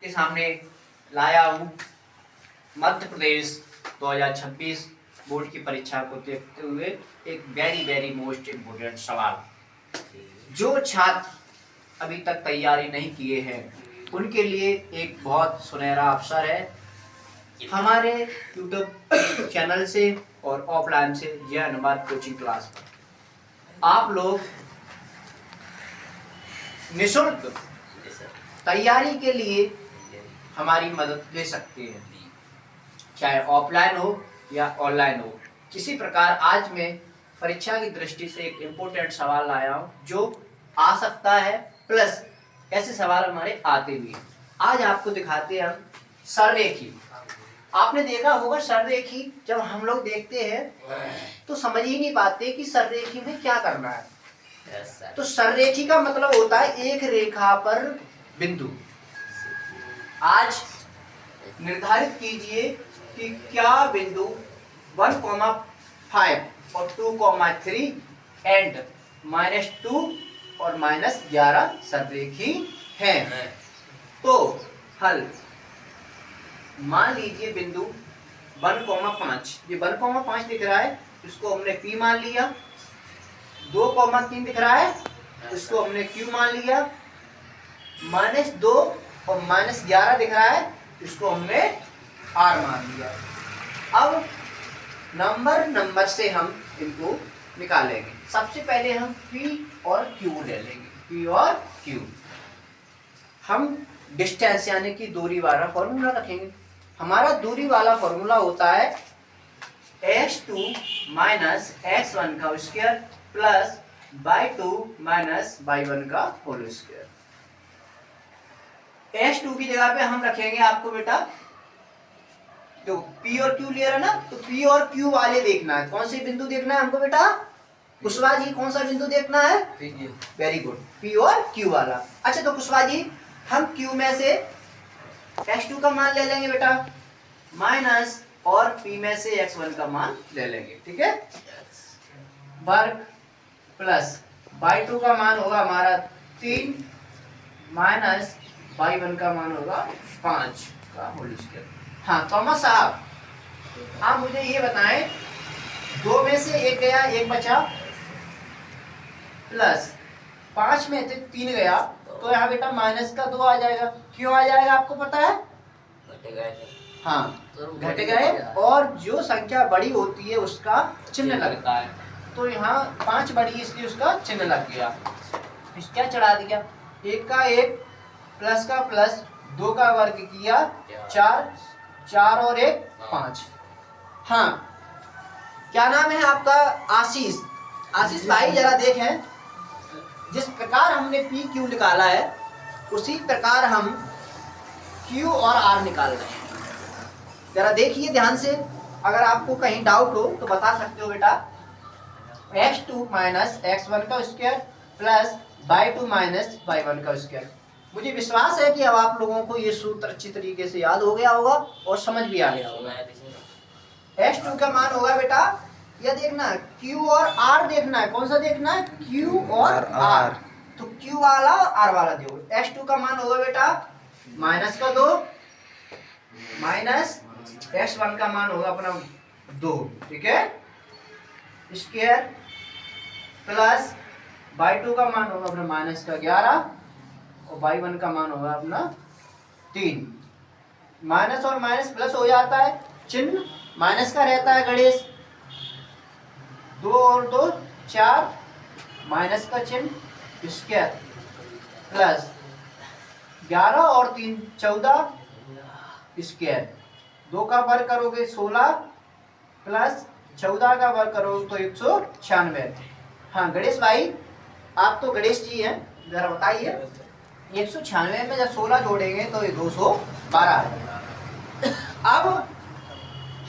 के सामने लाया हूँ मध्य प्रदेश 2026 बोर्ड की परीक्षा को देखते हुए एक वेरी मोस्ट इम्पोर्टेंट सवाल। जो छात्र अभी तक तैयारी नहीं किए हैं उनके लिए एक बहुत सुनहरा अवसर है। हमारे YouTube चैनल से और ऑफलाइन से यह अनुवाद कोचिंग क्लास पर आप लोग निःशुल्क तैयारी के लिए हमारी मदद ले सकते हैं, चाहे ऑफलाइन हो या ऑनलाइन हो। इसी प्रकार आज मैं परीक्षा की दृष्टि से एक इम्पोर्टेंट सवाल लाया हूँ जो आ सकता है, प्लस ऐसे सवाल हमारे आते भी हैं। आज आपको दिखाते हैं हम सररेखी। आपने देखा होगा सररेखी, जब हम लोग देखते हैं तो समझ ही नहीं पाते कि सररेखी में क्या करना है। तो सररेखी का मतलब होता है एक रेखा पर बिंदु। आज निर्धारित कीजिए कि क्या बिंदु 1,5 और 2,3 एंड -2 और -11 सररेखी हैं। तो हल मान लीजिए बिंदु 1,5, ये 1,5 दिख रहा है, इसको हमने P मान लिया। 2,3 दिख रहा है, इसको हमने Q मान लिया। -2 और -11 दिख रहा है, इसको हमने R मान लिया। अब नंबर से हम इनको निकालेंगे। सबसे पहले हम P और Q ले लेंगे। P और Q हम डिस्टेंस यानी कि दूरी वाला फॉर्मूला रखेंगे। हमारा दूरी वाला फॉर्मूला होता है x2 माइनस x1 का square plus y2 minus y1 का होल स्क्वायर। x2 की जगह पे हम रखेंगे आपको बेटा, तो P और Q ले रहा ना, तो P और Q वाले देखना है। कौन से बिंदु देखना है हमको बेटा? कुशवाहा जी कौन सा बिंदु देखना है? वेरी गुड, P और Q वाला। अच्छा तो कुशवाहा जी हम Q में से x2 का मान ले लेंगे बेटा, माइनस और P में से x1 का मान ले लेंगे, ठीक है। वर्ग प्लस y2 का मान होगा हमारा 3 माइनस y1 का मान होगा 5 का होल स्क्वायर। हाँ थॉमस साहब, आप मुझे ये बताएं, 2 में से 1 गया, 1 बचा, प्लस 5 में से 3 गया, तो यहाँ बेटा -2 आ जाएगा। क्यों आ जाएगा आपको पता है? हाँ घट गए, और जो संख्या बड़ी होती है उसका चिन्ह लगता है। तो यहाँ 5 बड़ी इसलिए उसका चिन्ह लग गया। क्या चढ़ा दिया? 1 का 1 प्लस का प्लस, 2 का वर्ग किया 4, 4 और 1 5। हाँ क्या नाम है आपका? आशीष। आशीष भाई जरा देखें, जिस प्रकार हमने PQ निकाला है उसी प्रकार हम Q और R निकाल रहे हैं। जरा देखिए ध्यान से, अगर आपको कहीं डाउट हो तो बता सकते हो बेटा। x2 माइनस x1 का square plus y2 minus y1 का स्क्वायर। मुझे विश्वास है कि अब आप लोगों को ये सूत्र अच्छी तरीके से याद हो गया होगा और समझ भी आ गया होगा। x2 का मान होगा बेटा, यह देखना Q और R देखना है। कौन सा देखना है? Q और R। तो Q वाला और R वाला देखो। x2 का मान होगा बेटा -2 माइनस x1 का मान होगा अपना 2, ठीक है, स्क्वायर प्लस y2 का मान होगा अपना -11 और y1 का मान होगा अपना 3। माइनस और माइनस प्लस हो जाता है, चिन्ह माइनस का रहता है गणेश। 2 और 2 4, माइनस का चिन्ह स्क्वायर प्लस 11 और 3 14 स्क्वायर। 2 का वर्ग करोगे 16 प्लस 14 का वर्ग करोगे तो 196। हाँ गणेश भाई, आप तो गणेश जी हैं, जरा बताइए 196 में जब 16 जोड़ेंगे तो ये 212 है। अब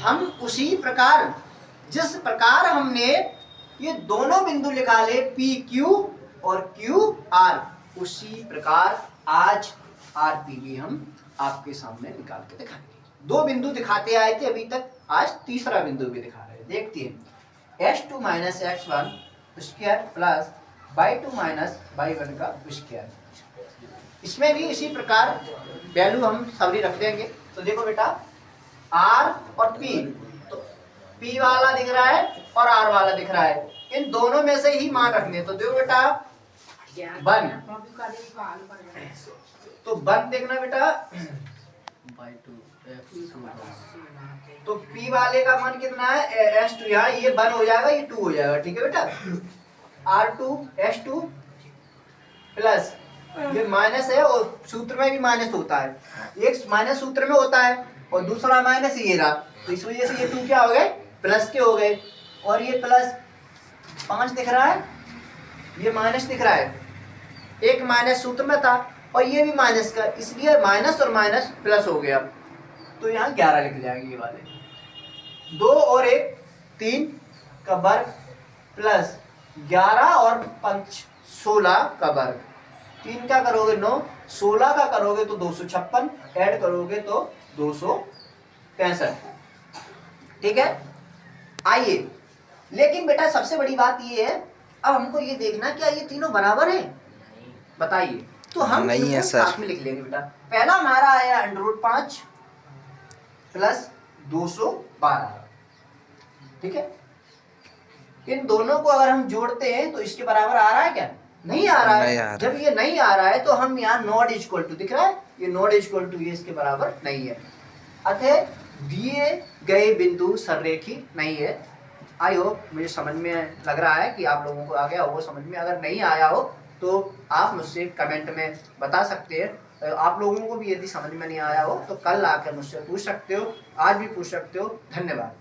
हम उसी प्रकार, जिस प्रकार हमने ये दोनों बिंदु निकाले PQ और QR, उसी प्रकार आज RP भी हम आपके सामने निकाल के दिखाएंगे। 2 बिंदु दिखाते आए थे अभी तक, आज तीसरा बिंदु भी दिखा रहे हैं। देखते हैं x2 minus x1 square plus y2 minus y1 का स्क्वायर। इसमें भी इसी प्रकार वैल्यू हम सभी रख देंगे। तो देखो बेटा आर और पी, तो पी वाला दिख रहा है और आर वाला दिख रहा है, इन दोनों में से ही मान रखने। तो देखो बेटा 1, तो 1 देखना बेटा तो P वाले का मान कितना है S2, यहाँ ये 1 हो जाएगा, ये 2 हो जाएगा, ठीक है बेटा। R2 S2 प्लस ये माइनस है और सूत्र में भी माइनस होता है, एक माइनस सूत्र में होता है और दूसरा माइनस ये रहा, तो इस वजह से ये 2 क्या हो गए प्लस के हो गए, और ये प्लस 5 दिख रहा है, ये माइनस दिख रहा है, एक माइनस सूत्र में था और ये भी माइनस का, इसलिए माइनस और माइनस प्लस हो गया, तो यहाँ 11 लिख जाएंगे ये वाले। 2 और 1 3 का वर्ग प्लस 11 और 5 16 का वर्ग, 3 का करोगे 9, 16 का करोगे तो 256, ऐड करोगे तो 265, ठीक है। आइए, लेकिन बेटा सबसे बड़ी बात ये है, अब हमको ये देखना क्या ये तीनों बराबर हैं, बताइए। तो हम नहीं है सर, साथ में लिख लेंगे बेटा। पहला हमारा आया √5 प्लस 212, ठीक है। इन दोनों को अगर हम जोड़ते हैं तो इसके बराबर आ रहा है क्या, नहीं आ रहा है। जब ये नहीं आ रहा है तो हम यहाँ नॉट इक्वल टू दिख रहा है, ये नॉट इक्वल टू ये इसके बराबर नहीं है, अतः दिए गए बिंदु सररेखी नहीं है। आई होप मुझे समझ में लग रहा है कि आप लोगों को आ गया हो समझ में। अगर नहीं आया हो तो आप मुझसे कमेंट में बता सकते हैं। आप लोगों को भी यदि समझ में नहीं आया हो तो कल आकर मुझसे पूछ सकते हो, आज भी पूछ सकते हो। धन्यवाद।